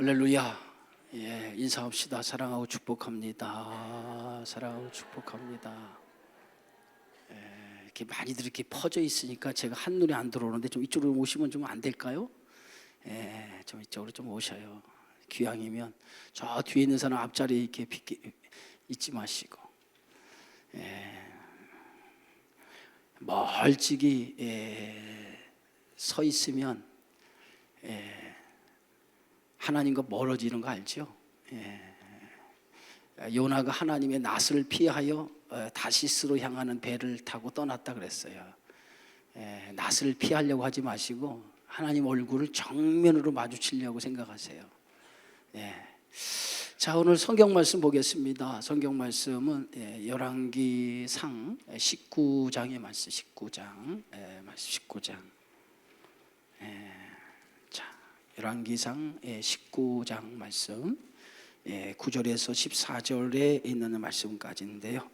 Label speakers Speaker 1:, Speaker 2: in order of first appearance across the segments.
Speaker 1: 할렐루야. 예, 인사합시다. 사랑하고 축복합니다. 사랑하고 축복합니다. 이렇게 많이들 이렇게 퍼져 있으니까 제가 한눈에 안 들어오는데 좀 이쪽으로 오시면 좀 안 될까요? 좀 이쪽으로 좀 오셔요. 귀향이면 저 뒤에 있는 사람 앞자리 이렇게 잊지 마시고, 멀찍이 서 있으면 하나님과 멀어지는 거 알죠? 요나가 하나님의 낯을 피하여 다시스로 향하는 배를 타고 떠났다 그랬어요. 낯을 피하려고 하지 마시고 하나님 얼굴을 정면으로 마주치려고 생각하세요. 자, 오늘 성경 말씀 보겠습니다. 성경 말씀은 열왕기상 19장의 말씀, 19장. 자, 열왕기상 19장 말씀 9절에서 14절에 있는 말씀까지인데요.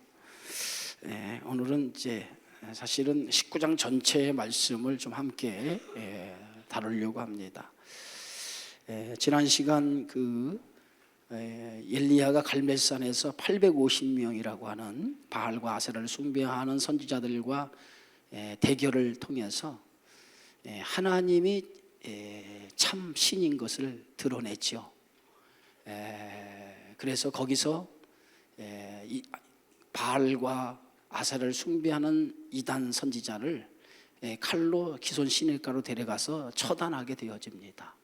Speaker 1: 오늘은 이제 사실은 19장 전체의 말씀을 좀 함께 다루려고 합니다. 지난 시간 엘리야가 갈멜산에서 850명이라고 하는 바알과 아세라를 숭배하는 선지자들과 대결을 통해서 하나님이 참 신인 것을 드러냈죠. 그래서 거기서 바알과 아세라를 숭배하는 이단 선지자를 칼로 기손 시냇가로 데려가서 처단하게 되어집니다.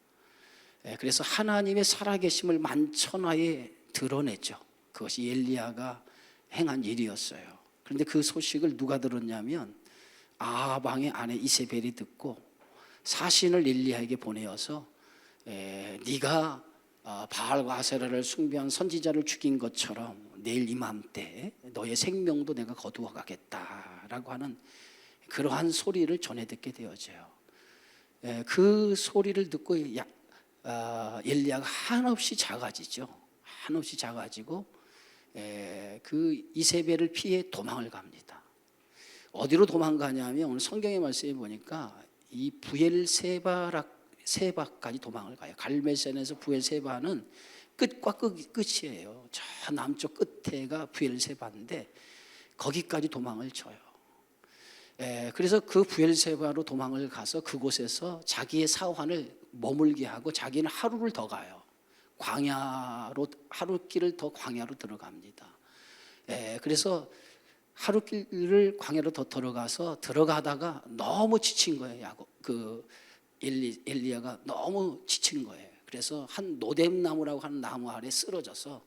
Speaker 1: 그래서 하나님의 살아계심을 만천하에 드러냈죠. 그것이 엘리야가 행한 일이었어요. 그런데 그 소식을 누가 들었냐면 아합 왕의 아내 이세벨이 듣고 사신을 엘리야에게 보내어서 네가 바알과 아세라를 숭배한 선지자를 죽인 것처럼 내일 이맘때 너의 생명도 내가 거두어 가겠다라고 하는 그러한 소리를 전해 듣게 되어져요. 그 소리를 듣고 엘리야가 한없이 작아지죠. 한없이 작아지고 그 이세벨을 피해 도망을 갑니다. 어디로 도망가냐면 오늘 성경의 말씀에 보니까 이 부엘세바까지 도망을 가요. 갈멜산에서 부엘세바는 끝과 끝이에요. 저 남쪽 끝에가 부엘세바인데 거기까지 도망을 쳐요. 그래서 그 부엘세바로 도망을 가서 그곳에서 자기의 사환을 머물게 하고 자기는 하루를 더 가요. 광야로 하루길을 더 광야로 들어갑니다. 그래서 하루길을 광야로 더 들어가다가 너무 지친 거예요. 엘리야가 너무 지친 거예요. 그래서 한 노뎀나무라고 하는 나무 아래 쓰러져서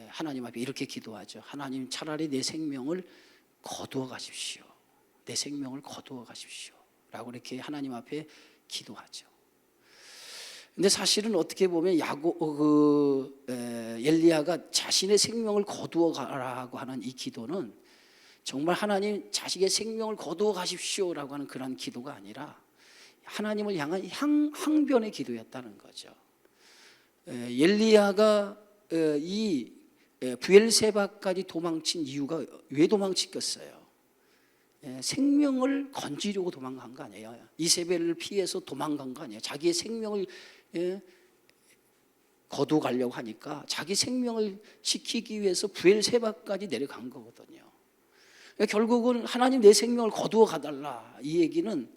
Speaker 1: 하나님 앞에 이렇게 기도하죠. 하나님, 차라리 내 생명을 거두어 가십시오. 내 생명을 거두어 가십시오 라고 이렇게 하나님 앞에 기도하죠. 근데 사실은 어떻게 보면 엘리야가 자신의 생명을 거두어 가라고 하는 이 기도는 정말 하나님 자식의 생명을 거두어 가십시오라고 하는 그런 기도가 아니라 하나님을 향한 항변의 기도였다는 거죠. 엘리야가 이 부엘세바까지 도망친 이유가 왜 도망치겠어요? 생명을 건지려고 도망간 거 아니에요. 이세벨을 피해서 도망간 거 아니에요. 자기의 생명을 거두가려고 하니까 자기 생명을 지키기 위해서 부엘세바까지 내려간 거거든요. 결국은 하나님 내 생명을 거두어 가달라, 이 얘기는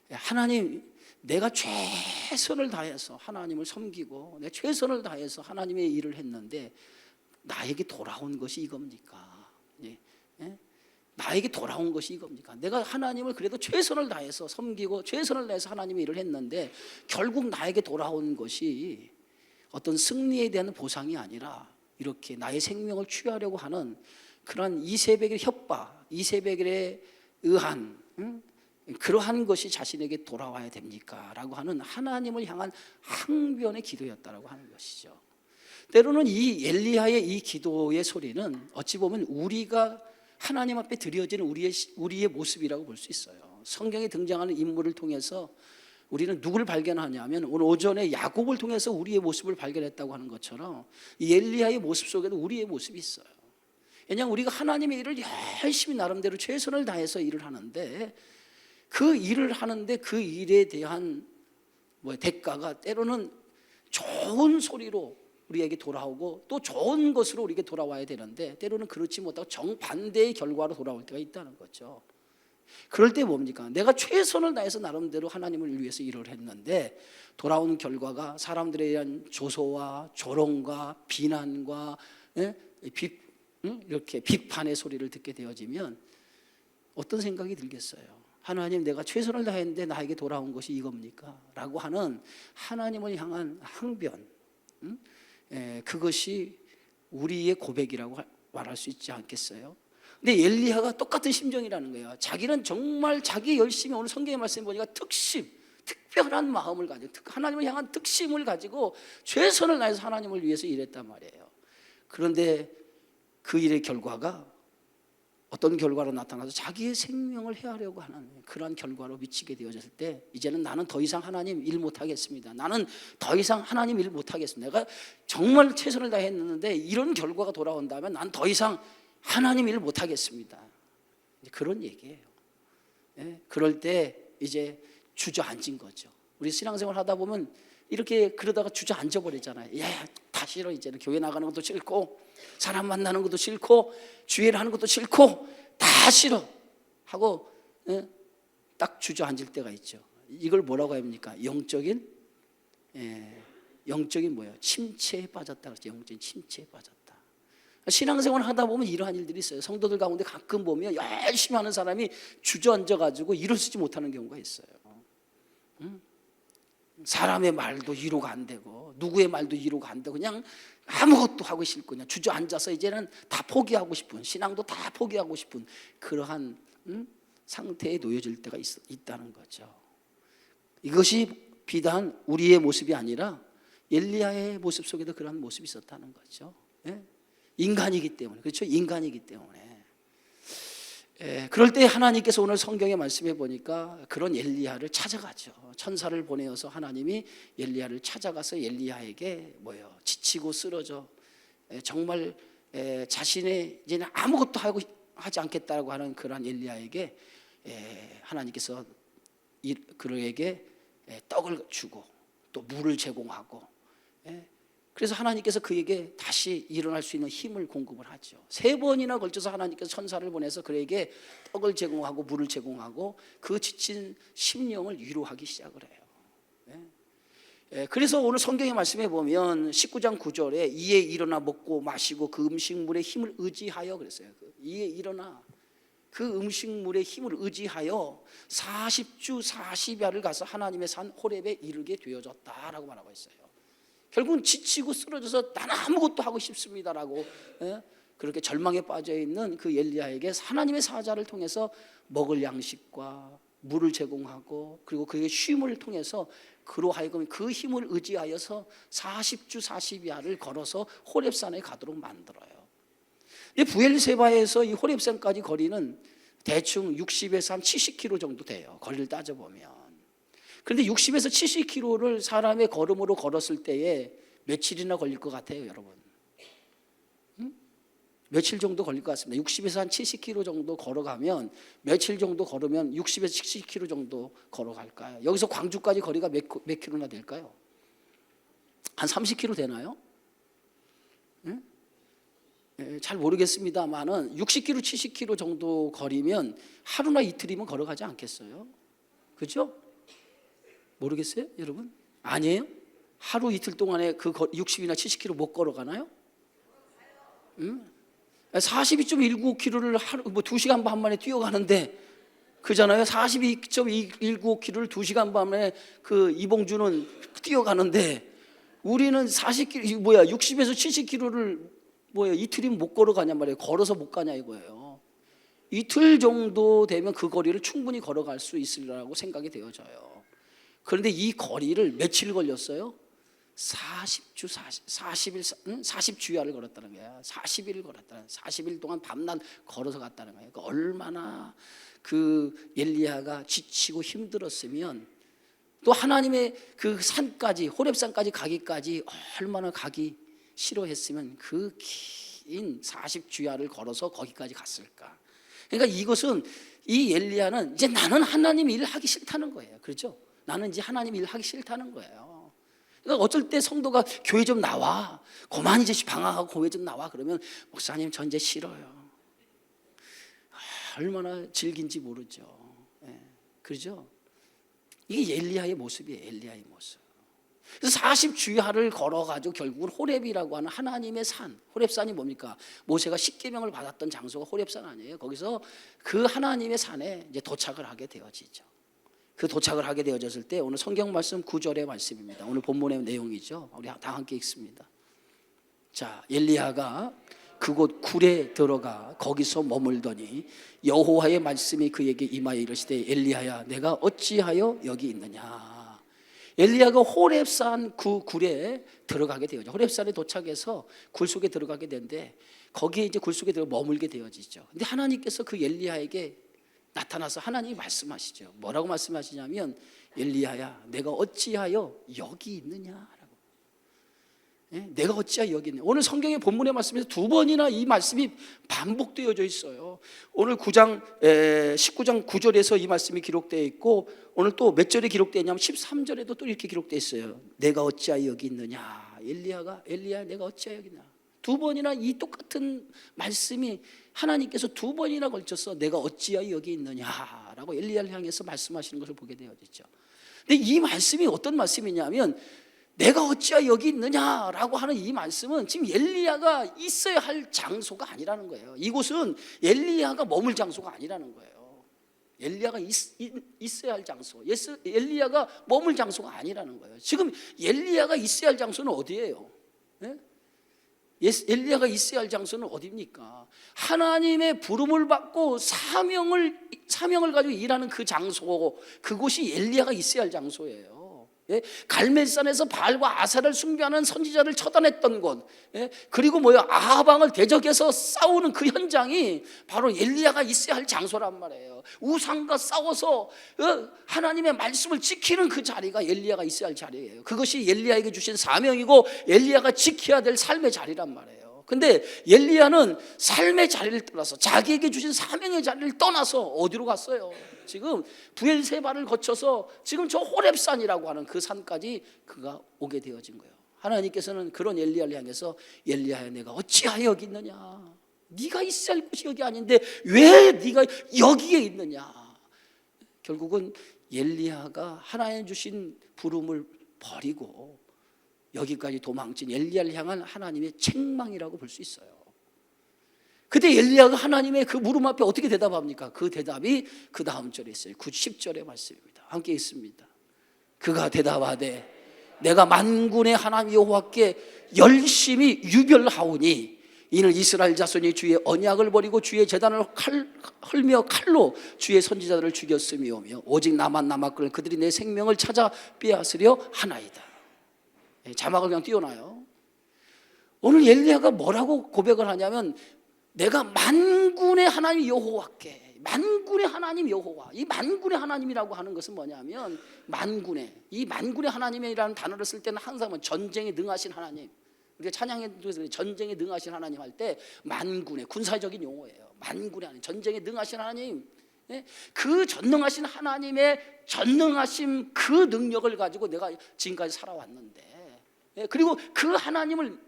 Speaker 1: 하나님, 내가 최선을 다해서 하나님을 섬기고 내가 최선을 다해서 하나님의 일을 했는데 나에게 돌아온 것이 이겁니까? 나에게 돌아온 것이 이겁니까? 내가 하나님을 그래도 최선을 다해서 섬기고 최선을 다해서 하나님의 일을 했는데 결국 나에게 돌아온 것이 어떤 승리에 대한 보상이 아니라 이렇게 나의 생명을 취하려고 하는 그런 이세벨의 협박, 이세벨에 의한 그러한 것이 자신에게 돌아와야 됩니까? 라고 하는 하나님을 향한 항변의 기도였다라고 하는 것이죠. 때로는 이 엘리야의 이 기도의 소리는 어찌 보면 우리가 하나님 앞에 드려지는 우리의 모습이라고 볼 수 있어요. 성경에 등장하는 인물을 통해서 우리는 누구를 발견하냐면 오늘 오전에 야곱을 통해서 우리의 모습을 발견했다고 하는 것처럼 이 엘리야의 모습 속에도 우리의 모습이 있어요. 왜냐하면 우리가 하나님의 일을 열심히 나름대로 최선을 다해서 일을 하는데 그 일을 하는데 그 일에 대한 대가가 때로는 좋은 소리로 우리에게 돌아오고 또 좋은 것으로 우리에게 돌아와야 되는데 때로는 그렇지 못하고 정반대의 결과로 돌아올 때가 있다는 거죠. 그럴 때 뭡니까? 내가 최선을 다해서 나름대로 하나님을 위해서 일을 했는데 돌아온 결과가 사람들에 대한 조소와 조롱과 비난과 이렇게 비판의 소리를 듣게 되어지면 어떤 생각이 들겠어요? 하나님, 내가 최선을 다했는데 나에게 돌아온 것이 이겁니까? 라고 하는 하나님을 향한 항변, 그것이 우리의 고백이라고 말할 수 있지 않겠어요? 근데 엘리야가 똑같은 심정이라는 거예요. 자기는 정말 자기 열심히, 오늘 성경의 말씀 보니까 특별한 마음을 가지고 하나님을 향한 특심을 가지고 최선을 다해서 하나님을 위해서 일했단 말이에요. 그런데 그 일의 결과가 어떤 결과로 나타나서 자기의 생명을 해하려고 하는 그러한 결과로 미치게 되어졌을 때 이제는 나는 더 이상 하나님 일 못하겠습니다. 나는 더 이상 하나님 일 못하겠습니다. 내가 정말 최선을 다했는데 이런 결과가 돌아온다면 난 더 이상 하나님 일 못하겠습니다. 그런 얘기예요. 그럴 때 이제 주저앉은 거죠. 우리 신앙생활 하다 보면 이렇게 그러다가 주저앉아 버리잖아요. 야, 다 싫어. 이제는 교회 나가는 것도 싫고 사람 만나는 것도 싫고 주일을 하는 것도 싫고 다 싫어 하고 딱 주저앉을 때가 있죠. 이걸 뭐라고 합니까? 영적인 뭐예요? 침체에 빠졌다 그러죠. 영적인 침체에 빠졌다. 신앙생활 하다 보면 이러한 일들이 있어요. 성도들 가운데 가끔 보면 열심히 하는 사람이 주저앉아가지고 일어서지 못하는 경우가 있어요. 사람의 말도 이해가 안 되고 누구의 말도 이해가 안 되고 그냥 아무것도 하고 싫고 그냥 주저앉아서 이제는 다 포기하고 싶은, 신앙도 다 포기하고 싶은 그러한 상태에 놓여질 때가 있다는 거죠. 이것이 비단 우리의 모습이 아니라 엘리야의 모습 속에도 그러한 모습이 있었다는 거죠. 인간이기 때문에, 그렇죠? 인간이기 때문에. 그럴 때 하나님께서 오늘 성경에 말씀해 보니까 그런 엘리야를 찾아가죠. 천사를 보내어서 하나님이 엘리야를 찾아가서 엘리야에게 뭐예요? 지치고 쓰러져 정말 자신의 이제는 아무것도 하지 않겠다고 하는 그런 엘리야에게 하나님께서 그에게 떡을 주고 또 물을 제공하고 그래서 하나님께서 그에게 다시 일어날 수 있는 힘을 공급을 하죠. 3번이나 걸쳐서 하나님께서 천사를 보내서 그에게 떡을 제공하고 물을 제공하고 그 지친 심령을 위로하기 시작을 해요. 그래서 오늘 성경의 말씀에 보면 19장 9절에 이에 일어나 먹고 마시고 그 음식물의 힘을 의지하여 그랬어요. 이에 일어나 그 음식물의 힘을 의지하여 40주 40야를 가서 하나님의 산 호렙에 이르게 되어졌다라고 말하고 있어요. 결국은 지치고 쓰러져서 나는 아무것도 하고 싶습니다라고 그렇게 절망에 빠져있는 그 엘리야에게 하나님의 사자를 통해서 먹을 양식과 물을 제공하고 그리고 그의 쉼을 통해서 그로 하여금 그 힘을 의지하여서 40주 40야를 걸어서 호렙산에 가도록 만들어요. 이 부엘세바에서 이 호렙산까지 거리는 대충 60에서 한 70km 정도 돼요. 거리를 따져보면. 그런데 60에서 70km를 사람의 걸음으로 걸었을 때에 며칠이나 걸릴 것 같아요, 여러분? 며칠 정도 걸릴 것 같습니다. 60에서 한 70km 정도 걸어가면 며칠 정도 걸으면 60에서 70km 정도 걸어갈까요? 여기서 광주까지 거리가 몇 킬로나 될까요? 한 30km 되나요? 잘 모르겠습니다만은 60km, 70km 정도 거리면 하루나 이틀이면 걸어가지 않겠어요? 그죠? 모르겠어요, 여러분? 아니에요? 하루 이틀 동안에 그 60이나 70km 못 걸어가나요? 42.195km를 하루 2시간 반 만에 뛰어가는데 그잖아요. 42.195km를 2시간 반 만에 그 이봉주는 뛰어가는데 우리는 60에서 70km를 이틀이면 못 걸어가냔 말이에요. 걸어서 못 가냐 이거예요. 이틀 정도 되면 그 거리를 충분히 걸어갈 수 있으리라고 생각이 되어져요. 그런데 이 거리를 며칠 걸렸어요? 40주야를 걸었다는 거야. 40일을 걸었다는, 40일 동안 밤낮 걸어서 갔다는 거예요. 그러니까 얼마나 그 엘리야가 지치고 힘들었으면 또 하나님의 그 산까지, 호렙산까지 가기까지 얼마나 가기 싫어했으면 그 긴 40주야를 걸어서 거기까지 갔을까. 그러니까 이것은 이 엘리야는 이제 나는 하나님 일을 하기 싫다는 거예요. 그렇죠? 나는 이제 하나님 일을 하기 싫다는 거예요. 그러니까 어쩔 때 성도가 교회 좀 나와, 그만 이제 방학하고 교회 좀 나와 그러면 목사님 저 이제 싫어요. 얼마나 즐긴지 모르죠. 예, 그렇죠? 이게 엘리야의 모습이에요. 엘리야의 모습. 그래서 40주야를 걸어가지고 결국은 호렙이라고 하는 하나님의 산, 호렙산이 뭡니까? 모세가 십계명을 받았던 장소가 호렙산 아니에요? 거기서 그 하나님의 산에 이제 도착을 하게 되어지죠. 그 도착을 하게 되어졌을 때 오늘 성경 말씀 9절의 말씀입니다. 오늘 본문의 내용이죠. 우리 다 함께 읽습니다. 자, 엘리야가 그곳 굴에 들어가 거기서 머물더니 여호와의 말씀이 그에게 임하여 이르시되 엘리야야 내가 어찌하여 여기 있느냐. 엘리야가 호렙산 그 굴에 들어가게 되어져. 호렙산에 도착해서 굴 속에 들어가게 되는데 거기에 이제 굴 속에 들어 머물게 되어지죠. 근데 하나님께서 그 엘리야에게 나타나서 하나님이 말씀하시죠. 뭐라고 말씀하시냐면 엘리야야 내가 어찌하여 여기 있느냐라고. 예? 내가 어찌하여 여기 있느냐. 오늘 성경의 본문의 말씀에서 두 번이나 이 말씀이 반복되어져 있어요. 오늘 19장 9절에서 이 말씀이 기록되어 있고 오늘 또 몇 절에 기록되어 있냐면 13절에도 또 이렇게 기록되어 있어요. 내가 어찌하여 여기 있느냐. 엘리야 내가 어찌하여 여기 있느냐. 두 번이나 이 똑같은 말씀이 하나님께서 두 번이나 걸쳐서 내가 어찌하여 여기 있느냐라고 엘리야를 향해서 말씀하시는 것을 보게 되어지죠. 근데 이 말씀이 어떤 말씀이냐면 내가 어찌하여 여기 있느냐라고 하는 이 말씀은 지금 엘리야가 있어야 할 장소가 아니라는 거예요. 이곳은 엘리야가 머물 장소가 아니라는 거예요. 엘리야가 있어야 할 장소, 엘리야가 머물 장소가 아니라는 거예요. 지금 엘리야가 있어야 할 장소는 어디예요? 네? 엘리야가 있어야 할 장소는 어디입니까? 하나님의 부름을 받고 사명을 가지고 일하는 그 장소, 그곳이 엘리야가 있어야 할 장소예요. 예? 갈멜산에서 바알과 아사를 숭배하는 선지자를 처단했던 곳, 예? 그리고 아합 왕을 대적해서 싸우는 그 현장이 바로 엘리야가 있어야 할 장소란 말이에요. 우상과 싸워서 하나님의 말씀을 지키는 그 자리가 엘리야가 있어야 할 자리예요. 그것이 엘리야에게 주신 사명이고 엘리야가 지켜야 될 삶의 자리란 말이에요. 근데 엘리야는 삶의 자리를 떠나서 자기에게 주신 사명의 자리를 떠나서 어디로 갔어요? 지금 부엘세바를 거쳐서 지금 저 호렙산이라고 하는 그 산까지 그가 오게 되어진 거예요. 하나님께서는 그런 엘리야를 향해서 엘리야야 내가 어찌하여 여기 있느냐. 네가 있어야 할 곳이 여기 아닌데 왜 네가 여기에 있느냐. 결국은 엘리야가 하나님 주신 부름을 버리고 여기까지 도망친 엘리야를 향한 하나님의 책망이라고 볼 수 있어요. 그때 엘리야가 하나님의 그 물음 앞에 어떻게 대답합니까? 그 대답이 그 다음 절에 있어요. 10절의 말씀입니다. 함께 있습니다. 그가 대답하되 내가 만군의 하나님 여호와께 열심히 유별하오니 이는 이스라엘 자손이 주의 언약을 버리고 주의 제단을 헐며 칼로 주의 선지자들을 죽였음이오며 오직 나만 남았거늘 그들이 내 생명을 찾아 빼앗으려 하나이다. 자막을 그냥 띄워놔요. 오늘 엘리야가 뭐라고 고백을 하냐면 내가 만군의 하나님 여호와께, 만군의 하나님 여호와, 이 만군의 하나님이라고 하는 것은 뭐냐면 이 만군의 하나님이라는 단어를 쓸 때는 항상 전쟁에 능하신 하나님, 우리가 찬양에도 전쟁에 능하신 하나님 할 때 만군의 군사적인 용어예요. 만군의 하나님, 전쟁에 능하신 하나님. 그 전능하신 하나님의 전능하심 그 능력을 가지고 내가 지금까지 살아왔는데, 그리고 그 하나님을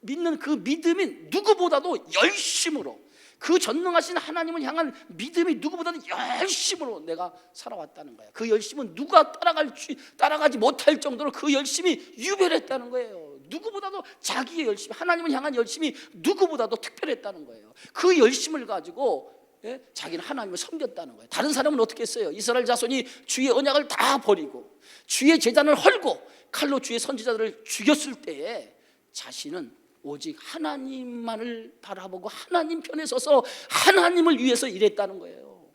Speaker 1: 믿는 그 믿음이 누구보다도 열심으로, 그 전능하신 하나님을 향한 믿음이 누구보다도 열심으로 내가 살아왔다는 거예요. 그 열심은 누가 따라가지 못할 정도로 그 열심이 유별했다는 거예요. 누구보다도 자기의 열심, 하나님을 향한 열심이 누구보다도 특별했다는 거예요. 그 열심을 가지고 자기는 하나님을 섬겼다는 거예요. 다른 사람은 어떻게 했어요? 이스라엘 자손이 주의 언약을 다 버리고 주의 제단을 헐고 칼로 주의 선지자들을 죽였을 때에 자신은 오직 하나님만을 바라보고 하나님 편에 서서 하나님을 위해서 일했다는 거예요.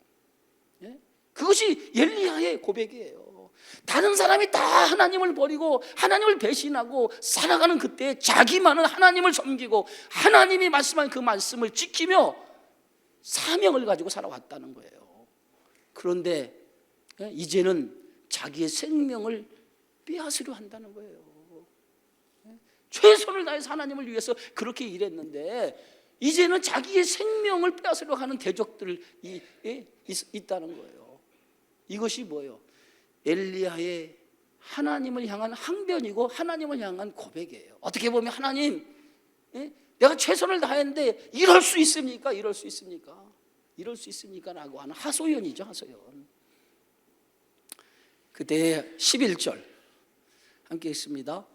Speaker 1: 그것이 엘리야의 고백이에요. 다른 사람이 다 하나님을 버리고 하나님을 배신하고 살아가는 그때 자기만은 하나님을 섬기고 하나님이 말씀한 그 말씀을 지키며 사명을 가지고 살아왔다는 거예요. 그런데 이제는 자기의 생명을 빼앗으려 한다는 거예요. 최선을 다해서 하나님을 위해서 그렇게 일했는데 이제는 자기의 생명을 빼앗으려 하는 대적들이 있다는 거예요. 이것이 뭐예요? 엘리야의 하나님을 향한 항변이고 하나님을 향한 고백이에요. 어떻게 보면 하나님, 내가 최선을 다했는데 이럴 수 있습니까? 이럴 수 있습니까? 이럴 수 있습니까? 라고 하는 하소연이죠. 하소연. 그때 11절 함께 읽습니다.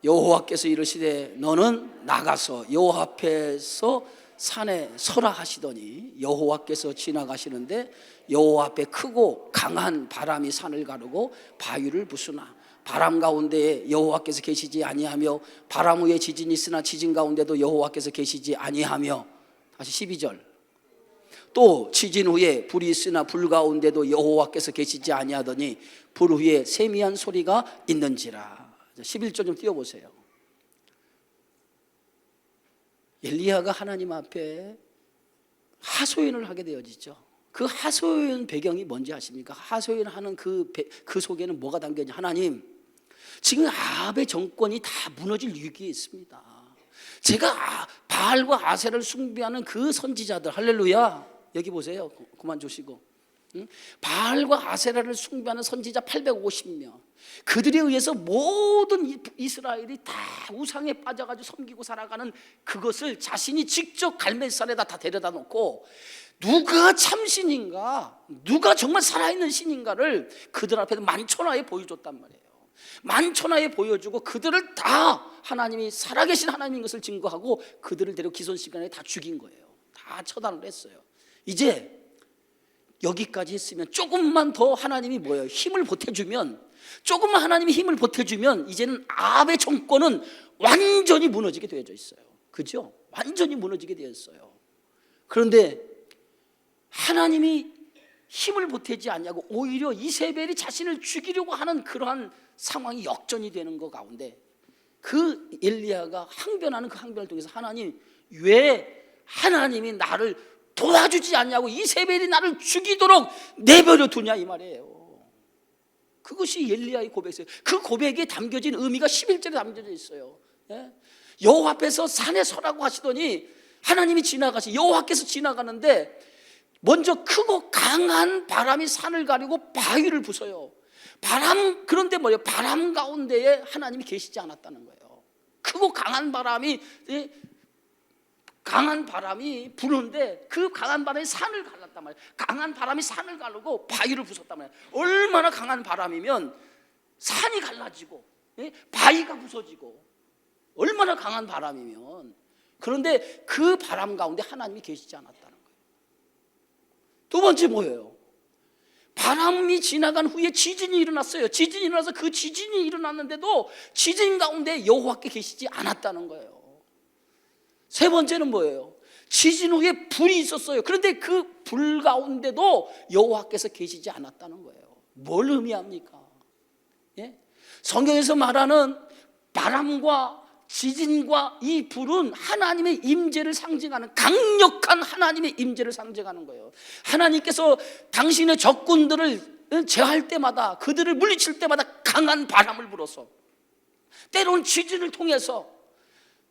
Speaker 1: 여호와께서 이르시되 너는 나가서 여호와 앞에서 산에 서라 하시더니 여호와께서 지나가시는데 여호와 앞에 크고 강한 바람이 산을 가르고 바위를 부수나 바람 가운데에 여호와께서 계시지 아니하며 바람 후에 지진이 있으나 지진 가운데도 여호와께서 계시지 아니하며. 다시 12절. 또 지진 후에 불이 있으나 불 가운데도 여호와께서 계시지 아니하더니 불 후에 세미한 소리가 있는지라. 11절 좀 띄워보세요. 엘리야가 하나님 앞에 하소연을 하게 되어지죠. 그 하소연 배경이 뭔지 아십니까? 하소연하는 그 속에는 뭐가 담겨있냐? 하나님, 지금 아합의 정권이 다 무너질 위기에 있습니다. 제가 바알과 아세라를 숭배하는 그 선지자들, 할렐루야, 여기 보세요. 그만 주시고, 바알과 아세라를 숭배하는 선지자 850명, 그들에 의해서 모든 이스라엘이 다 우상에 빠져가지고 섬기고 살아가는 그것을 자신이 직접 갈멜산에다 다 데려다 놓고 누가 참신인가, 누가 정말 살아있는 신인가를 그들 앞에서 만천하에 보여줬단 말이에요. 만천하에 보여주고 그들을 다 하나님이 살아계신 하나님인 것을 증거하고 그들을 데리고 기손시간에 다 죽인 거예요. 다 처단을 했어요. 이제 여기까지 했으면 조금만 더 하나님이 뭐예요? 힘을 보태주면, 조금만 하나님이 힘을 보태주면 이제는 아합의 정권은 완전히 무너지게 되어져 있어요. 그죠? 완전히 무너지게 되었어요. 그런데 하나님이 힘을 보태지 않냐고 오히려 이세벨이 자신을 죽이려고 하는 그러한 상황이 역전이 되는 것 가운데 그 엘리야가 항변하는 그 항변을 통해서 하나님, 왜 하나님이 나를 도와주지 않냐고, 이세벨이 나를 죽이도록 내버려 두냐 이 말이에요. 그것이 엘리야의 고백이에요. 그 고백에 담겨진 의미가 11절에 담겨져 있어요. 여호와 앞에서 산에 서라고 하시더니 하나님이 지나가시, 여호와께서 지나가는데 먼저 크고 강한 바람이 산을 가리고 바위를 부숴요. 그런데 뭐예요? 바람 가운데에 하나님이 계시지 않았다는 거예요. 크고 강한 바람이 부는데 그 강한 바람이 산을 갈랐단 말이에요. 강한 바람이 산을 가르고 바위를 부쉈단 말이에요. 얼마나 강한 바람이면 산이 갈라지고 바위가 부서지고, 얼마나 강한 바람이면. 그런데 그 바람 가운데 하나님이 계시지 않았다는 거예요. 두 번째 뭐예요? 바람이 지나간 후에 지진이 일어났어요. 지진이 일어나서 그 지진이 일어났는데도 지진 가운데 여호와께 계시지 않았다는 거예요. 세 번째는 뭐예요? 지진 후에 불이 있었어요. 그런데 그 불 가운데도 여호와께서 계시지 않았다는 거예요. 뭘 의미합니까? 성경에서 말하는 바람과 지진과 이 불은 하나님의 임재를 상징하는, 강력한 하나님의 임재를 상징하는 거예요. 하나님께서 당신의 적군들을 제할 때마다, 그들을 물리칠 때마다 강한 바람을 불어서, 때로는 지진을 통해서,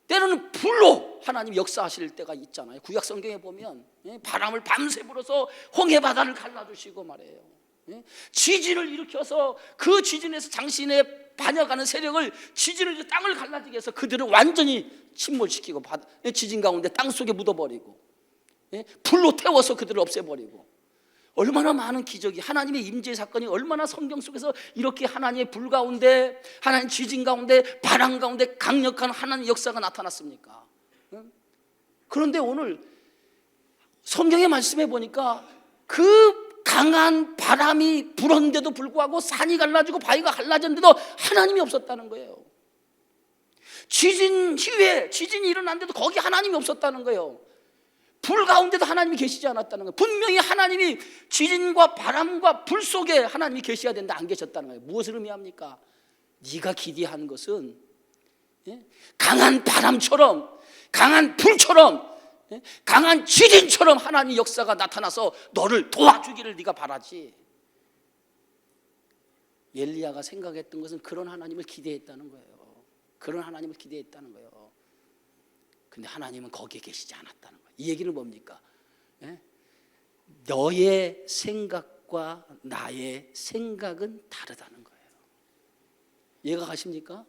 Speaker 1: 때로는 불로 하나님 역사하실 때가 있잖아요. 구약 성경에 보면 바람을 밤새 불어서 홍해 바다를 갈라주시고 말이에요. 지진을 일으켜서 그 지진에서 당신의 반역하는 세력을, 지진을, 땅을 갈라지게 해서 그들을 완전히 침몰시키고 지진 가운데 땅 속에 묻어버리고 불로 태워서 그들을 없애버리고, 얼마나 많은 기적이, 하나님의 임재 사건이 얼마나 성경 속에서 이렇게 하나님의 불 가운데, 하나님 지진 가운데, 바람 가운데 강력한 하나님의 역사가 나타났습니까? 그런데 오늘 성경의 말씀에 보니까 그 강한 바람이 불었는데도 불구하고 산이 갈라지고 바위가 갈라졌는데도 하나님이 없었다는 거예요. 지진 후에 지진이 일어났는데도 거기 하나님이 없었다는 거예요. 불 가운데도 하나님이 계시지 않았다는 거예요. 분명히 하나님이 지진과 바람과 불 속에 하나님이 계셔야 되는데 안 계셨다는 거예요. 무엇을 의미합니까? 네가 기대한 것은 강한 바람처럼, 강한 불처럼, 강한 지진처럼 하나님 역사가 나타나서 너를 도와주기를 네가 바라지. 엘리야가 생각했던 것은 그런 하나님을 기대했다는 거예요. 그런 하나님을 기대했다는 거예요. 근데 하나님은 거기에 계시지 않았다는 거예요. 이 얘기는 뭡니까? 너의 생각과 나의 생각은 다르다는 거예요. 이해가 가십니까?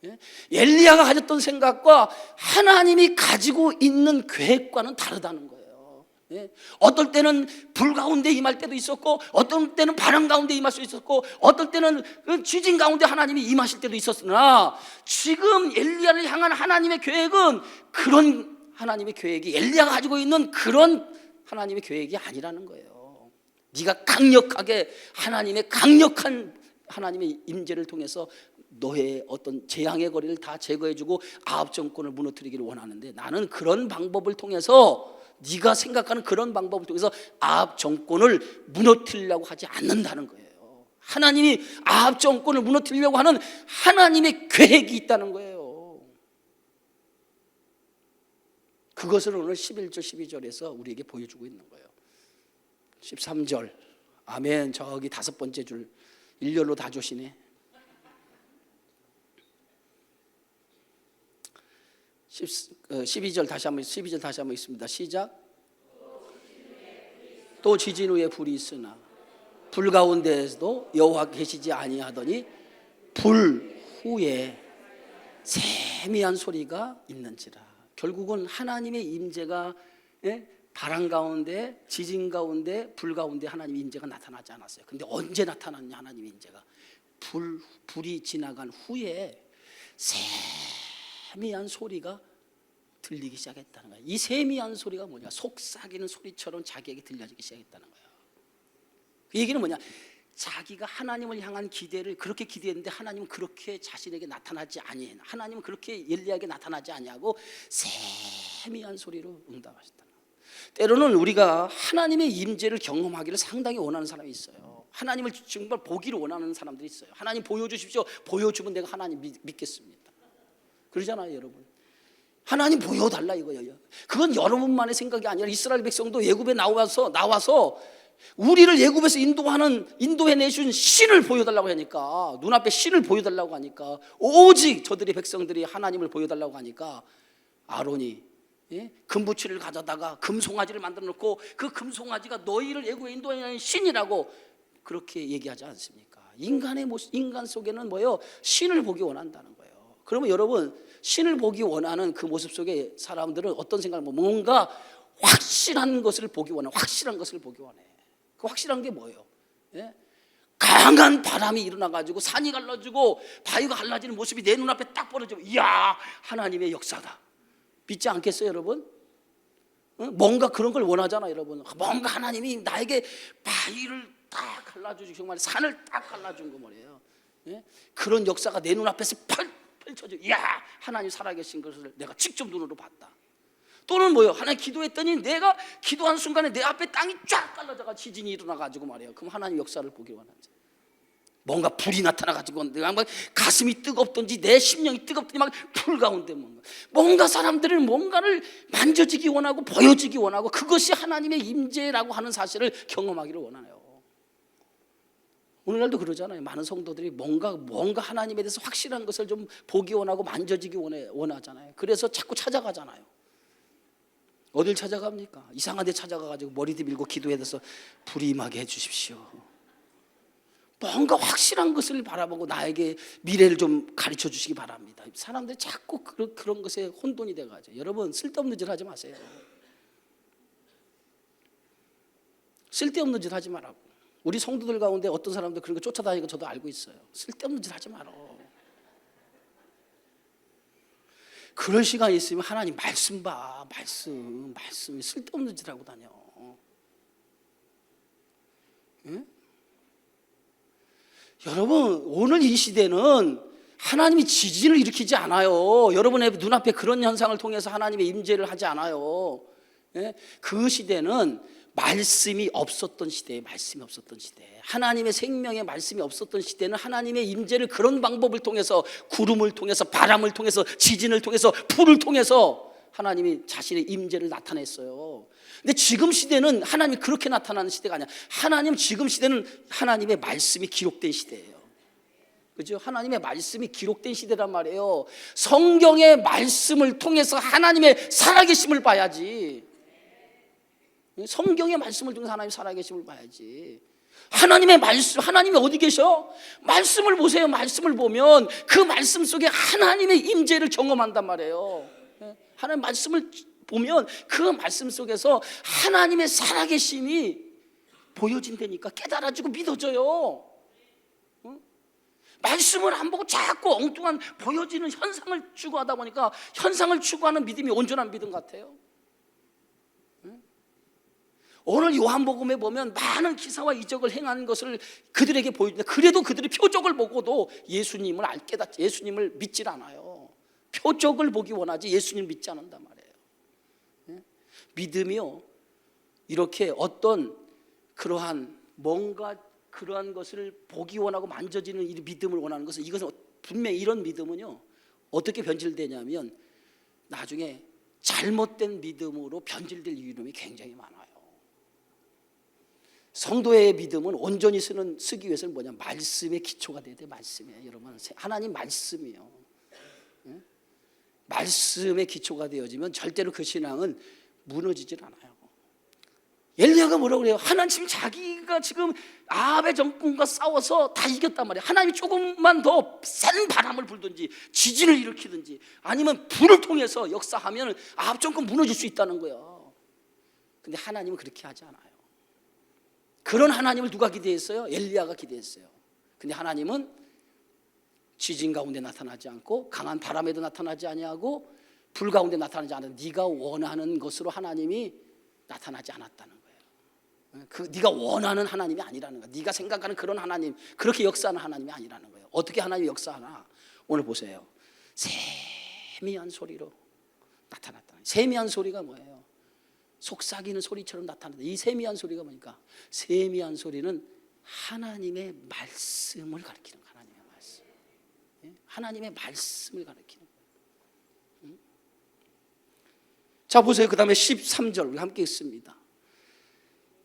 Speaker 1: 예? 엘리야가 가졌던 생각과 하나님이 가지고 있는 계획과는 다르다는 거예요. 예? 어떨 때는 불 가운데 임할 때도 있었고, 어떨 때는 바람 가운데 임할 수 있었고, 어떨 때는 지진 가운데 하나님이 임하실 때도 있었으나, 지금 엘리야를 향한 하나님의 계획은 그런 하나님의 계획이, 엘리야가 가지고 있는 그런 하나님의 계획이 아니라는 거예요. 네가 강력하게 하나님의 강력한 하나님의 임재를 통해서 너의 어떤 재앙의 거리를 다 제거해주고 아합 정권을 무너뜨리기를 원하는데, 나는 그런 방법을 통해서, 네가 생각하는 그런 방법을 통해서 아합 정권을 무너뜨리려고 하지 않는다는 거예요. 하나님이 아합 정권을 무너뜨리려고 하는 하나님의 계획이 있다는 거예요. 그것을 오늘 11절 12절에서 우리에게 보여주고 있는 거예요. 13절, 아멘. 저기 5번째 줄 일렬로 다 조시네. 12절 다시 한번 있습니다. 시작. 또 지진 후에 불이 있으나 불 가운데에서도 여호와 계시지 아니하더니 불 후에 세미한 소리가 있는지라. 결국은 하나님의 임재가, 바람 가운데, 지진 가운데, 불 가운데 하나님의 임재가 나타나지 않았어요. 근데 언제 나타났냐? 하나님의 임재가 불이 지나간 후에 세미한 소리가 들리기 시작했다는 거예요. 이 세미한 소리가 뭐냐? 속삭이는 소리처럼 자기에게 들려지기 시작했다는 거예요. 그 얘기는 뭐냐? 자기가 하나님을 향한 기대를 그렇게 기대했는데 하나님은 그렇게 자신에게 나타나지 아니해. 하나님은 그렇게 엘리야에게 나타나지 아니하고 세미한 소리로 응답하셨다. 때로는 우리가 하나님의 임재를 경험하기를 상당히 원하는 사람이 있어요. 하나님을 정말 보기를 원하는 사람들이 있어요. 하나님 보여주십시오. 보여주면 내가 하나님 믿겠습니다. 그러잖아요, 여러분. 하나님 보여달라 이거예요. 그건 여러분만의 생각이 아니라 이스라엘 백성도 애굽에 나와서 우리를 애굽에서 인도해내신 신을 보여달라고 하니까, 눈앞에 신을 보여달라고 하니까, 오직 저들의 백성들이 하나님을 보여달라고 하니까 아론이 금부치를 가져다가 금송아지를 만들어 놓고, 그 금송아지가 너희를 애굽에 인도해내는 신이라고 그렇게 얘기하지 않습니까? 인간 속에는 뭐예요? 신을 보기 원한다는 거예요. 그러면 여러분, 신을 보기 원하는 그 모습 속에 사람들은 어떤 생각을, 뭔가 확실한 것을 보기 원해. 확실한 것을 보기 원해. 그 확실한 게 뭐예요? 강한 바람이 일어나가지고 산이 갈라지고 바위가 갈라지는 모습이 내 눈앞에 딱 벌어지면, 이야, 하나님의 역사다. 믿지 않겠어요, 여러분? 뭔가 그런 걸 원하잖아요, 여러분. 뭔가 하나님이 나에게 바위를 딱 갈라주시고 정말 산을 딱 갈라준 거 말이에요. 그런 역사가 내 눈앞에서 펼쳐져. 이야, 하나님 살아계신 것을 내가 직접 눈으로 봤다. 또는 뭐요? 하나님 기도했더니 내가 기도한 순간에 내 앞에 땅이 쫙 갈라져가 지진이 일어나가지고 말이에요. 그럼 하나님 역사를 보기 원하지. 뭔가 불이 나타나가지고 내가 막 가슴이 뜨겁든지 내 심령이 뜨겁든지 막 불 가운데 뭔가 사람들은 뭔가를 만져지기 원하고 보여지기 원하고, 그것이 하나님의 임재라고 하는 사실을 경험하기를 원하네요. 오늘날도 그러잖아요. 많은 성도들이 뭔가 하나님에 대해서 확실한 것을 좀 보기 원하고 만져지기 원하잖아요. 그래서 자꾸 찾아가잖아요. 어딜 찾아갑니까? 이상한 데 찾아가가지고 머리도 밀고 기도해서 불이 임하게 해주십시오. 뭔가 확실한 것을 바라보고 나에게 미래를 좀 가르쳐 주시기 바랍니다. 사람들이 자꾸 그런 것에 혼돈이 돼가지고, 여러분 쓸데없는 짓 하지 마세요. 쓸데없는 짓 하지 말라고. 우리 성도들 가운데 어떤 사람들 그런 거 쫓아다니고 저도 알고 있어요. 쓸데없는 짓 하지 마라. 그럴 시간이 있으면 하나님 말씀 봐. 말씀이 쓸데없는 짓 하고 다녀. 응? 여러분, 오늘 이 시대는 하나님이 지진을 일으키지 않아요. 여러분의 눈앞에 그런 현상을 통해서 하나님의 임재를 하지 않아요. 그 시대는 말씀이 없었던 시대에, 말씀이 없었던 시대, 하나님의 생명의 말씀이 없었던 시대는 하나님의 임재를 그런 방법을 통해서, 구름을 통해서, 바람을 통해서, 지진을 통해서, 불을 통해서 하나님이 자신의 임재를 나타냈어요. 근데 지금 시대는 하나님이 그렇게 나타나는 시대가 아니야. 지금 시대는 하나님의 말씀이 기록된 시대예요. 그죠? 하나님의 말씀이 기록된 시대란 말이에요. 성경의 말씀을 통해서 하나님의 살아계심을 봐야지. 성경의 말씀을 통해서 하나님 살아계심을 봐야지. 하나님의 말씀, 하나님이 어디 계셔? 말씀을 보세요. 말씀을 보면 그 말씀 속에 하나님의 임재를 경험한단 말이에요. 하나님 말씀을 보면 그 말씀 속에서 하나님의 살아계심이 보여진다니까, 깨달아지고 믿어져요. 말씀을 안 보고 자꾸 엉뚱한 보여지는 현상을 추구하다 보니까 현상을 추구하는 믿음이 온전한 믿음 같아요. 오늘 요한복음에 보면 많은 기사와 이적을 행하는 것을 그들에게 보여주는데, 그래도 그들이 표적을 보고도 예수님을 깨닫지, 예수님을 믿질 않아요. 표적을 보기 원하지 예수님을 믿지 않는단 말이에요. 믿음이요, 이렇게 어떤 그러한 뭔가 그러한 것을 보기 원하고 만져지는 이 믿음을 원하는 것은, 이것은 분명히 이런 믿음은요 어떻게 변질되냐면 나중에 잘못된 믿음으로 변질될 위험이 굉장히 많아요. 성도의 믿음은 온전히 쓰기 위해서는 뭐냐, 말씀의 기초가 돼야 돼. 말씀이에요. 여러분, 하나님 말씀이요. 말씀의 기초가 되어지면 절대로 그 신앙은 무너지질 않아요. 엘리야가 뭐라고 그래요? 하나님 자기가 지금 아합의 정권과 싸워서 다 이겼단 말이에요. 하나님이 조금만 더 센 바람을 불든지 지진을 일으키든지 아니면 불을 통해서 역사하면 아합 정권 무너질 수 있다는 거예요. 근데 하나님은 그렇게 하지 않아요. 그런 하나님을 누가 기대했어요? 엘리야가 기대했어요. 근데 하나님은 지진 가운데 나타나지 않고 강한 바람에도 나타나지 아니하고 불 가운데 나타나지 않아도 네가 원하는 것으로 하나님이 나타나지 않았다는 거예요. 네가 원하는 하나님이 아니라는 거예요. 네가 생각하는 그런 하나님, 그렇게 역사하는 하나님이 아니라는 거예요. 어떻게 하나님이 역사하나? 오늘 보세요. 세미한 소리로 나타났다. 세미한 소리가 뭐예요? 속삭이는 소리처럼 나타난다. 이 세미한 소리가 뭐니까? 세미한 소리는 하나님의 말씀을 가리키는 거예요. 하나님의 말씀. 하나님의 말씀을 가리키는 거예요. 자, 보세요. 그 다음에 13절 우리 함께 읽습니다.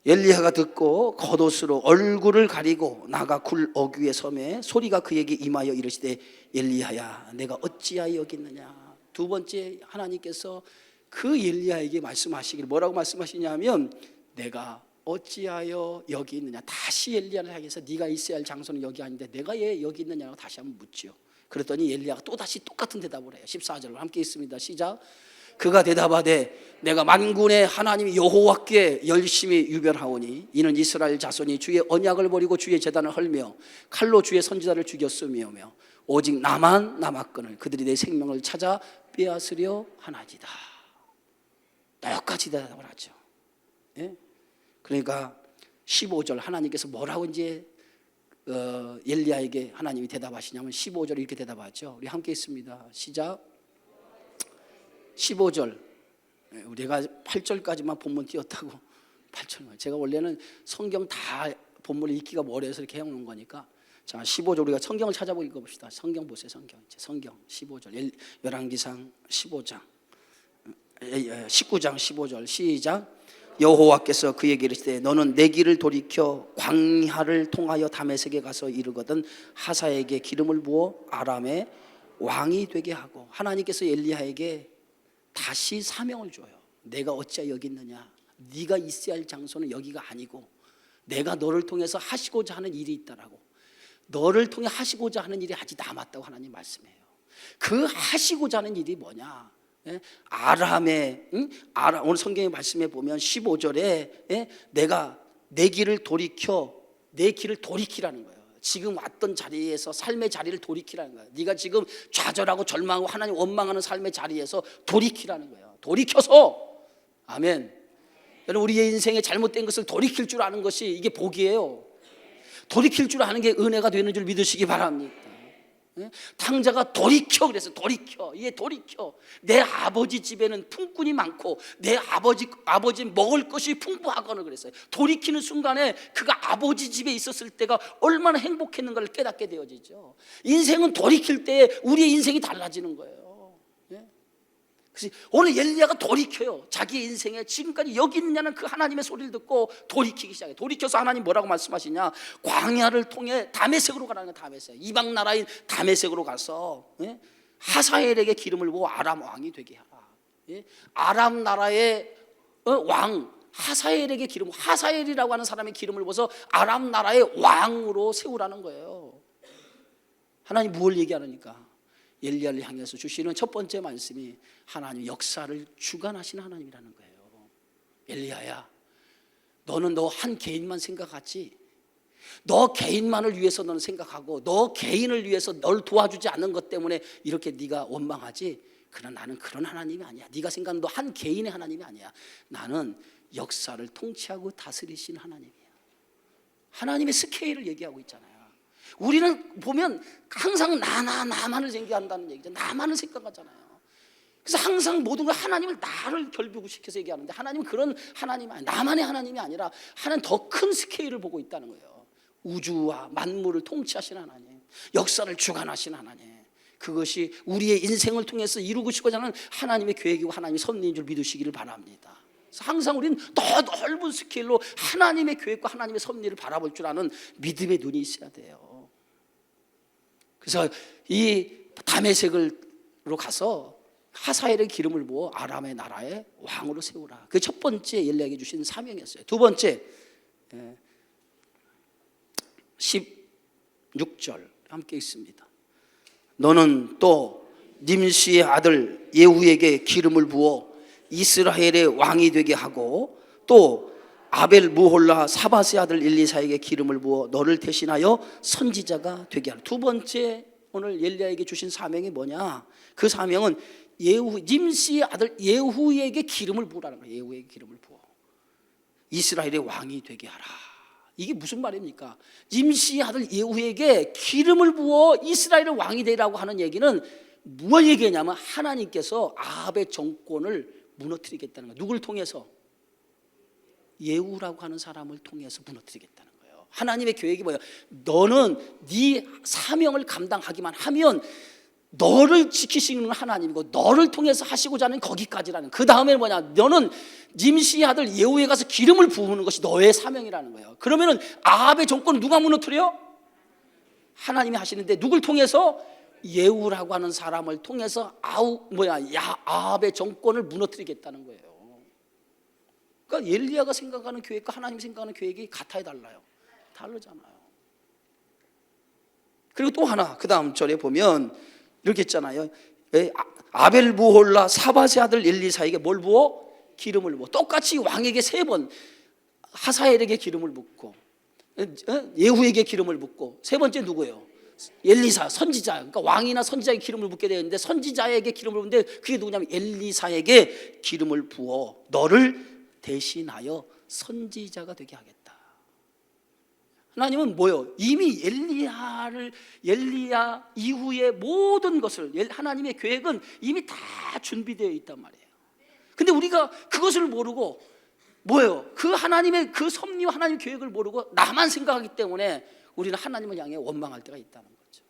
Speaker 1: 엘리야가 듣고 겉옷으로 얼굴을 가리고 나가 굴 어귀에 섬에 소리가 그에게 임하여 이르시되, 엘리야야 내가 어찌하여 여기 있느냐. 두 번째, 하나님께서 그 엘리야에게 말씀하시기를 뭐라고 말씀하시냐면, 내가 어찌하여 여기 있느냐. 다시 엘리야를 향해서 네가 있어야 할 장소는 여기 아닌데 내가 왜 여기 있느냐고 다시 한번 묻지요. 그랬더니 엘리야가 또다시 똑같은 대답을 해요. 14절로 함께 있습니다. 시작. 그가 대답하되, 내가 만군의 하나님 여호와께 열심히 유별하오니 이는 이스라엘 자손이 주의 언약을 버리고 주의 제단을 헐며 칼로 주의 선지자를 죽였으며 오직 나만 남았거늘 그들이 내 생명을 찾아 빼앗으려 하나이다. 똑같이 대답을 하죠. 그러니까 15절 하나님께서 뭐라고 이제 엘리야에게 하나님이 대답하시냐면 15절 이렇게 대답하죠. 우리 함께 있습니다. 시작. 15절, 우리가 8절까지만 본문 띄웠다고 8절만. 제가 원래는 성경 다 본문을 읽기가 머리에서 이렇게 해놓은 거니까. 자, 15절 우리가 성경을 찾아보고 읽어봅시다. 성경 보세요. 성경 15절 열왕기상 15장 19장 15절 시작. 여호와께서 그에게 이르시되, 너는 내 길을 돌이켜 광야를 통하여 다메섹에 가서 이르거든 하사에게 기름을 부어 아람의 왕이 되게 하고. 하나님께서 엘리야에게 다시 사명을 줘요. 내가 어찌하여 여기 있느냐. 네가 있어야 할 장소는 여기가 아니고 내가 너를 통해서 하시고자 하는 일이 있다라고. 너를 통해 하시고자 하는 일이 아직 남았다고 하나님 말씀해요. 그 하시고자 하는 일이 뭐냐? 아람의 오늘 성경의 말씀에 보면 15절에 내가 내 길을 돌이켜, 내 길을 돌이키라는 거예요. 지금 왔던 자리에서 삶의 자리를 돌이키라는 거예요. 네가 지금 좌절하고 절망하고 하나님 원망하는 삶의 자리에서 돌이키라는 거예요. 돌이켜서, 아멘. 여러분, 우리의 인생에 잘못된 것을 돌이킬 줄 아는 것이 이게 복이에요. 돌이킬 줄 아는 게 은혜가 되는 줄 믿으시기 바랍니다. 탕자가 돌이켜 그래서 돌이켜. 이게 돌이켜. 내 아버지 집에는 품꾼이 많고 내 아버지 먹을 것이 풍부하거늘 그랬어요. 돌이키는 순간에 그가 아버지 집에 있었을 때가 얼마나 행복했는가를 깨닫게 되어지죠. 인생은 돌이킬 때 우리의 인생이 달라지는 거예요. 그래서 오늘 엘리야가 돌이켜요. 자기 인생에 지금까지 여기 있느냐는 그 하나님의 소리를 듣고 돌이키기 시작해요. 돌이켜서 하나님 뭐라고 말씀하시냐, 광야를 통해 다메섹으로 가라는 거예요. 다메섹, 이방 나라인 다메섹으로 가서 하사엘에게 기름을 부어 아람 왕이 되게 하라. 아람 나라의 왕 하사엘에게 기름, 하사엘이라고 하는 사람의 기름을 부어서 아람 나라의 왕으로 세우라는 거예요. 하나님 무엇을 얘기하니까 엘리야를 향해서 주시는 첫 번째 말씀이 하나님 역사를 주관하시는 하나님이라는 거예요. 엘리야야, 너는 너 한 개인만 생각하지, 너 개인만을 위해서 너는 생각하고 너 개인을 위해서 널 도와주지 않는 것 때문에 이렇게 네가 원망하지, 그러나 나는 그런 하나님이 아니야. 네가 생각하는 너 한 개인의 하나님이 아니야. 나는 역사를 통치하고 다스리신 하나님이야. 하나님의 스케일을 얘기하고 있잖아요. 우리는 보면 항상 나만을 생각한다는 얘기죠. 나만을 생각하잖아요. 그래서 항상 모든 걸 하나님을 나를 결부시켜서 얘기하는데 하나님은 그런 하나님이 아니라, 나만의 하나님이 아니라 하나님 더 큰 스케일을 보고 있다는 거예요. 우주와 만물을 통치하시는 하나님, 역사를 주관하시는 하나님, 그것이 우리의 인생을 통해서 이루고 싶고자 하는 하나님의 계획이고 하나님의 섭리인 줄 믿으시기를 바랍니다. 그래서 항상 우리는 더 넓은 스케일로 하나님의 계획과 하나님의 섭리를 바라볼 줄 아는 믿음의 눈이 있어야 돼요. 그래서 이 다메섹으로 가서 하사엘의 기름을 부어 아람의 나라의 왕으로 세우라. 그 첫 번째 엘리야에게 주신 사명이었어요. 두 번째 16절 함께 있습니다. 너는 또 님시의 아들 예후에게 기름을 부어 이스라엘의 왕이 되게 하고 또 아벨 무홀라 사바스의 아들 엘리사에게 기름을 부어 너를 대신하여 선지자가 되게 하라. 두 번째 오늘 엘리야에게 주신 사명이 뭐냐? 그 사명은 님시의 아들 예후에게 기름을 부으라는 거예요. 예후에게 기름을 부어 이스라엘의 왕이 되게 하라. 이게 무슨 말입니까? 님시의 아들 예후에게 기름을 부어 이스라엘의 왕이 되라고 하는 얘기는 무엇 얘기냐면 하나님께서 아합의 정권을 무너뜨리겠다는 거예요. 누굴 통해서? 예후라고 하는 사람을 통해서 무너뜨리겠다는 거예요. 하나님의 계획이 뭐예요? 너는 네 사명을 감당하기만 하면 너를 지키시는 하나님이고 너를 통해서 하시고자 하는 거기까지라는, 그 다음에 뭐냐? 너는 님시의 아들 예후에 가서 기름을 부으는 것이 너의 사명이라는 거예요. 그러면은 아합의 정권을 누가 무너뜨려? 하나님이 하시는데 누굴 통해서? 예후라고 하는 사람을 통해서 아합의 정권을 무너뜨리겠다는 거예요. 그러니까 엘리야가 생각하는 계획과 하나님이 생각하는 계획이 같아야 달라요. 다르잖아요. 그리고 또 하나 그 다음 절에 보면 이렇게 있잖아요. 아벨 무홀라 사바스의 아들 엘리사에게 뭘 부어? 기름을 부어. 똑같이 왕에게 세 번, 하사엘에게 기름을 붓고 예후에게 기름을 붓고, 세 번째 누구예요? 엘리사, 선지자. 그러니까 왕이나 선지자에게 기름을 붓게 되는데 선지자에게 기름을 붓는데 그게 누구냐면 엘리사에게 기름을 부어 너를 대신하여 선지자가 되게 하겠다. 하나님은 뭐요? 이미 엘리야 이후의 모든 것을, 하나님의 계획은 이미 다 준비되어 있단 말이에요. 근데 우리가 그것을 모르고 뭐예요? 그 하나님의 그 섭리와 하나님의 계획을 모르고 나만 생각하기 때문에 우리는 하나님을 향해 원망할 때가 있다는 거죠.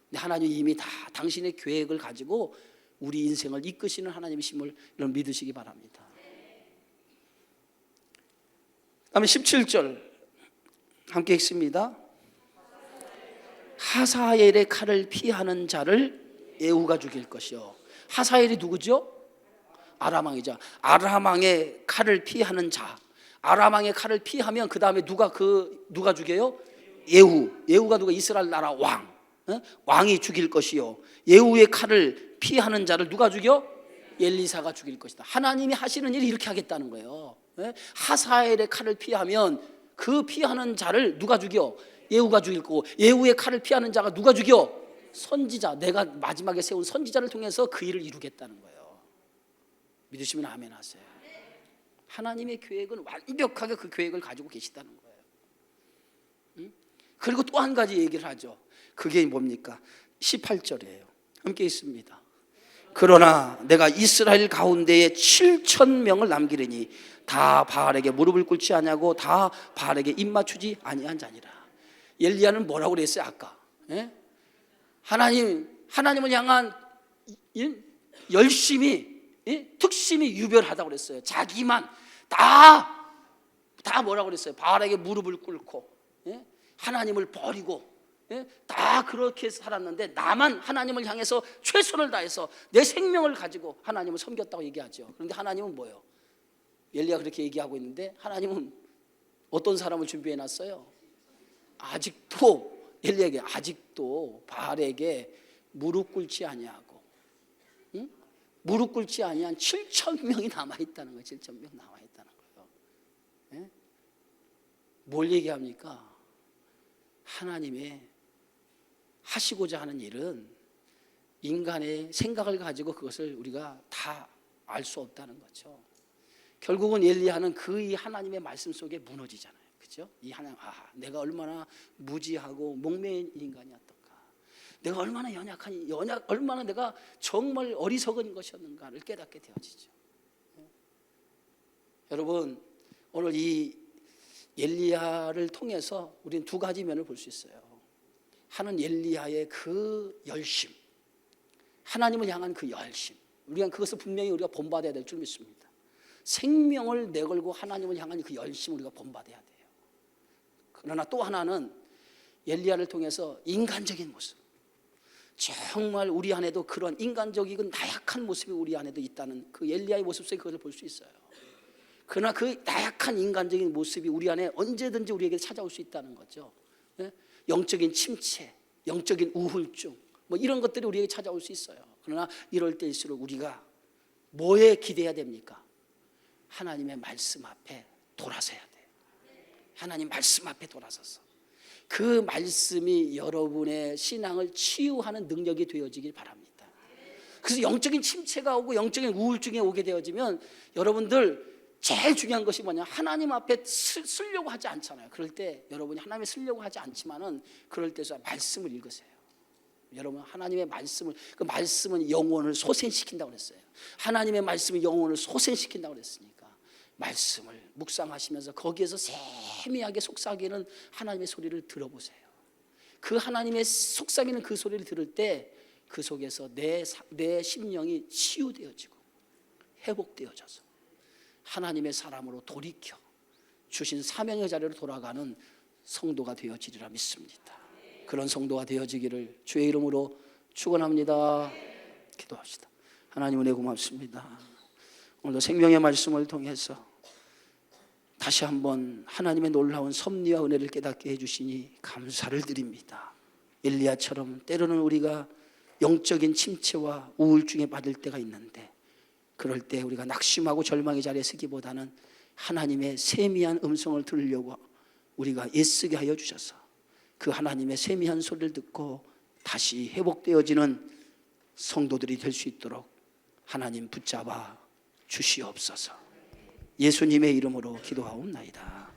Speaker 1: 근데 하나님이 이미 다 당신의 계획을 가지고 우리 인생을 이끄시는 하나님이심을 여러분 믿으시기 바랍니다. 다음에 17절 함께 읽습니다. 하사엘의 칼을 피하는 자를 예후가 죽일 것이요. 하사엘이 누구죠? 아람 왕이죠. 아람 왕의 칼을 피하는 자. 아람 왕의 칼을 피하면 그 다음에 누가 죽여요? 예후. 예후가 누가? 이스라엘 나라 왕. 왕이 죽일 것이요. 예후의 칼을 피하는 자를 누가 죽여? 엘리사가 죽일 것이다. 하나님이 하시는 일이 이렇게 하겠다는 거예요. 하사엘의 칼을 피하면 그 피하는 자를 누가 죽여? 예후가 죽일 거고, 예후의 칼을 피하는 자가 누가 죽여? 선지자, 내가 마지막에 세운 선지자를 통해서 그 일을 이루겠다는 거예요. 믿으시면 아멘 하세요. 하나님의 계획은 완벽하게 그 계획을 가지고 계시다는 거예요. 그리고 또 한 가지 얘기를 하죠. 그게 뭡니까? 18절이에요. 함께 있습니다. 그러나 내가 이스라엘 가운데에 7,000명을 남기려니 다 바알에게 무릎을 꿇지 아니하고 다 바알에게 입맞추지 아니한 자니라. 엘리야는 뭐라고 그랬어요 아까? 하나님을 향한 열심히, 특심이 유별하다고 그랬어요. 자기만 다 뭐라고 그랬어요? 바알에게 무릎을 꿇고 하나님을 버리고 다 그렇게 살았는데 나만 하나님을 향해서 최선을 다해서 내 생명을 가지고 하나님을 섬겼다고 얘기하죠. 그런데 하나님은 뭐예요? 엘리야가 그렇게 얘기하고 있는데 하나님은 어떤 사람을 준비해 놨어요? 아직도 엘리야에게 아직도 바알에게 무릎 꿇지 아니하고, 응? 무릎 꿇지 아니한 7천 명이 남아 있다는 거예요. 7천 명 남아 있다는 거예요. 예? 뭘 얘기합니까? 하나님의 하시고자 하는 일은 인간의 생각을 가지고 그것을 우리가 다 알 수 없다는 거죠. 결국은 엘리야는 그 하나님의 말씀 속에 무너지잖아요. 그죠? 이 하나님, 내가 얼마나 무지하고 목매인 인간이었던가, 내가 얼마나 얼마나 내가 정말 어리석은 것이었는가를 깨닫게 되어지죠. 여러분, 오늘 이 엘리야를 통해서 우리는 두 가지 면을 볼 수 있어요. 하는 엘리야의 그 열심, 하나님을 향한 그 열심, 우리가 그것을 분명히 우리가 본받아야 될 줄 믿습니다. 생명을 내걸고 하나님을 향한 그 열심 우리가 본받아야 돼요. 그러나 또 하나는 엘리야를 통해서 인간적인 모습, 정말 우리 안에도 그런 인간적이고 나약한 모습이 우리 안에도 있다는 그 엘리야의 모습 속에 그것을 볼 수 있어요. 그러나 그 나약한 인간적인 모습이 우리 안에 언제든지 우리에게 찾아올 수 있다는 거죠. 영적인 침체, 영적인 우울증, 뭐 이런 것들이 우리에게 찾아올 수 있어요. 그러나 이럴 때일수록 우리가 뭐에 기대해야 됩니까? 하나님의 말씀 앞에 돌아서야 돼요. 하나님 말씀 앞에 돌아서서 그 말씀이 여러분의 신앙을 치유하는 능력이 되어지길 바랍니다. 그래서 영적인 침체가 오고 영적인 우울증이 오게 되어지면 여러분들 제일 중요한 것이 뭐냐? 하나님 앞에 쓰려고 하지 않잖아요. 그럴 때 여러분이 하나님에 쓰려고 하지 않지만은 그럴 때서 말씀을 읽으세요. 여러분, 하나님의 말씀을, 그 말씀은 영혼을 소생시킨다고 그랬어요. 하나님의 말씀이 영혼을 소생시킨다고 그랬으니까 말씀을 묵상하시면서 거기에서 세미하게 속삭이는 하나님의 소리를 들어보세요. 그 하나님의 속삭이는 그 소리를 들을 때 그 속에서 내 심령이 치유되어지고 회복되어져서 하나님의 사람으로 돌이켜 주신 사명의 자리로 돌아가는 성도가 되어지리라 믿습니다. 그런 성도가 되어지기를 주의 이름으로 축원합니다. 기도합시다. 하나님 은혜 고맙습니다. 오늘도 생명의 말씀을 통해서 다시 한번 하나님의 놀라운 섭리와 은혜를 깨닫게 해주시니 감사를 드립니다. 엘리야처럼 때로는 우리가 영적인 침체와 우울증에 빠질 때가 있는데 그럴 때 우리가 낙심하고 절망의 자리에 서기보다는 하나님의 세미한 음성을 들으려고 우리가 애쓰게 하여 주셔서 그 하나님의 세미한 소리를 듣고 다시 회복되어지는 성도들이 될 수 있도록 하나님 붙잡아 주시옵소서. 예수님의 이름으로 기도하옵나이다.